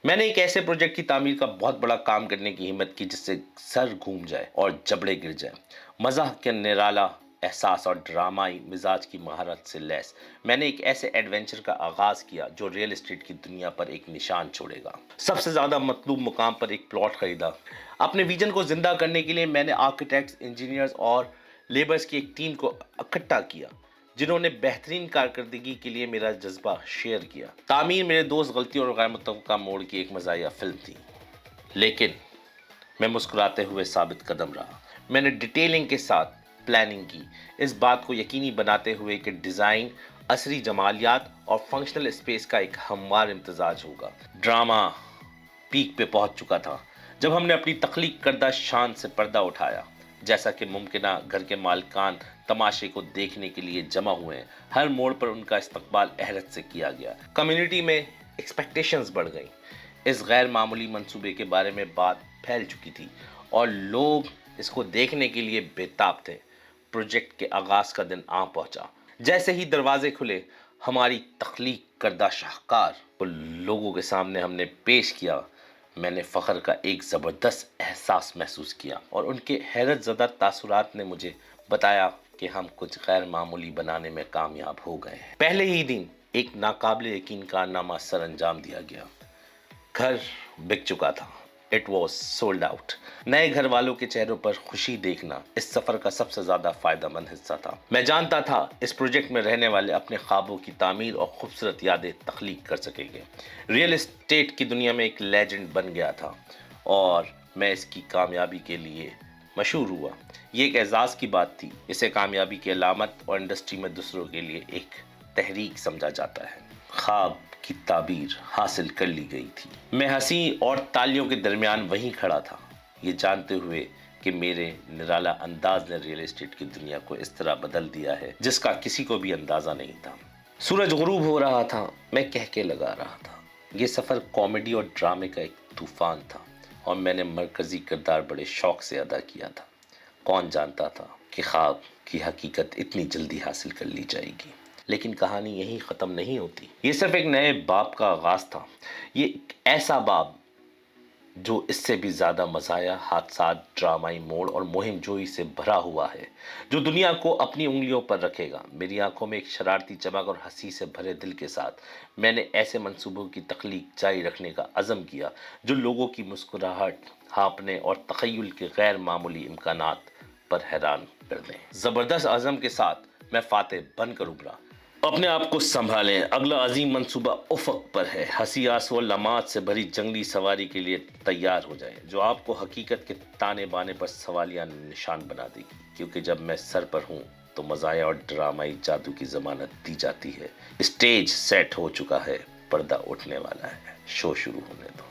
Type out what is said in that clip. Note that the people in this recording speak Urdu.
میں نے ایک ایسے پروجیکٹ کی تعمیر کا بہت بڑا کام کرنے کی ہمت کی جس سے سر گھوم جائے اور جبڑے گر جائیں۔ مزاح کے نرالا احساس اور ڈرامائی مزاج کی مہارت سے لیس میں نے ایک ایسے ایڈونچر کا آغاز کیا جو ریئل اسٹیٹ کی دنیا پر ایک نشان چھوڑے گا۔ سب سے زیادہ مطلوب مقام پر ایک پلاٹ خریدا۔ اپنے ویژن کو زندہ کرنے کے لیے میں نے آرکیٹیکٹس، انجینئرز اور لیبرز کی ایک ٹیم کو اکٹھا کیا جنہوں نے بہترین کارکردگی کے لیے میرا جذبہ شیئر کیا۔ تعمیر میرے دوست غلطیوں اور غیر متوقع موڑ کی ایک مزاحیہ فلم تھی، لیکن میں مسکراتے ہوئے ثابت قدم رہا۔ میں نے ڈیٹیلنگ کے ساتھ پلاننگ کی، اس بات کو یقینی بناتے ہوئے کہ ڈیزائن عصری جمالیات اور فنکشنل اسپیس کا ایک ہموار امتزاج ہوگا۔ ڈرامہ پیک پہ پہنچ چکا تھا جب ہم نے اپنی تخلیق کردہ شان سے پردہ اٹھایا۔ جیسا کہ ممکنہ گھر کے مالکان تماشے کو دیکھنے کے لیے جمع ہوئے ہیں، ہر موڑ پر ان کا استقبال احرت سے کیا گیا۔ کمیونٹی میں ایکسپیکٹیشنز بڑھ گئیں۔ اس غیر معمولی منصوبے کے بارے میں بات پھیل چکی تھی اور لوگ اس کو دیکھنے کے لیے بے تاب تھے۔ پروجیکٹ کے آغاز کا دن آ پہنچا۔ جیسے ہی دروازے کھلے، ہماری تخلیق کردہ شاہکار کو لوگوں کے سامنے ہم نے پیش کیا۔ میں نے فخر کا ایک زبردست احساس محسوس کیا اور ان کے حیرت زدہ تاثرات نے مجھے بتایا کہ ہم کچھ غیر معمولی بنانے میں کامیاب ہو گئے ہیں۔ پہلے ہی دن ایک ناقابل یقین کارنامہ سر انجام دیا گیا۔ گھر بک چکا تھا۔ It was sold out. نئے گھر والوں کے چہروں پر خوشی دیکھنا اس سفر کا سب سے زیادہ فائدہ مند حصہ تھا۔ میں جانتا تھا اس پروجیکٹ میں رہنے والے اپنے خوابوں کی تعمیر اور خوبصورت یادیں تخلیق کر سکیں گے۔ ریئل اسٹیٹ کی دنیا میں ایک لیجنڈ بن گیا تھا اور میں اس کی کامیابی کے لیے مشہور ہوا۔ یہ ایک اعزاز کی بات تھی۔ اسے کامیابی کی علامت اور انڈسٹری میں دوسروں کے لیے ایک تحریک سمجھا جاتا ہے۔ خواب کی تعبیر حاصل کر لی گئی تھی۔ میں ہنسی اور تالیوں کے درمیان وہیں کھڑا تھا، یہ جانتے ہوئے کہ میرے نرالا انداز نے ریئل اسٹیٹ کی دنیا کو اس طرح بدل دیا ہے جس کا کسی کو بھی اندازہ نہیں تھا۔ سورج غروب ہو رہا تھا، میں کہکے لگا رہا تھا۔ یہ سفر کامیڈی اور ڈرامے کا ایک طوفان تھا اور میں نے مرکزی کردار بڑے شوق سے ادا کیا تھا۔ کون جانتا تھا کہ خواب کی حقیقت اتنی جلدی حاصل کر لی جائے گی۔ لیکن کہانی یہیں ختم نہیں ہوتی۔ یہ صرف ایک نئے باب کا آغاز تھا۔ یہ ایک ایسا باب جو اس سے بھی زیادہ مزاحیہ، حادثات، ڈرامائی موڑ اور مہم جوئی سے بھرا ہوا ہے، جو دنیا کو اپنی انگلیوں پر رکھے گا۔ میری آنکھوں میں ایک شرارتی چمک اور ہنسی سے بھرے دل کے ساتھ میں نے ایسے منصوبوں کی تخلیق جاری رکھنے کا عزم کیا جو لوگوں کی مسکراہٹ ہانپنے اور تخیل کے غیر معمولی امکانات پر حیران کر دیں۔ زبردست عزم کے ساتھ میں فاتح بن کر ابھرا۔ اپنے آپ کو سنبھالیں، اگلا عظیم منصوبہ افق پر ہے۔ ہنسی آنسو اور لمحات سے بھری جنگلی سواری کے لیے تیار ہو جائیں جو آپ کو حقیقت کے تانے بانے پر سوالیہ نشان بنا دے گی، کیونکہ جب میں سر پر ہوں تو مزاحیہ اور ڈرامائی جادو کی ضمانت دی جاتی ہے۔ اسٹیج سیٹ ہو چکا ہے، پردہ اٹھنے والا ہے، شو شروع ہونے دو۔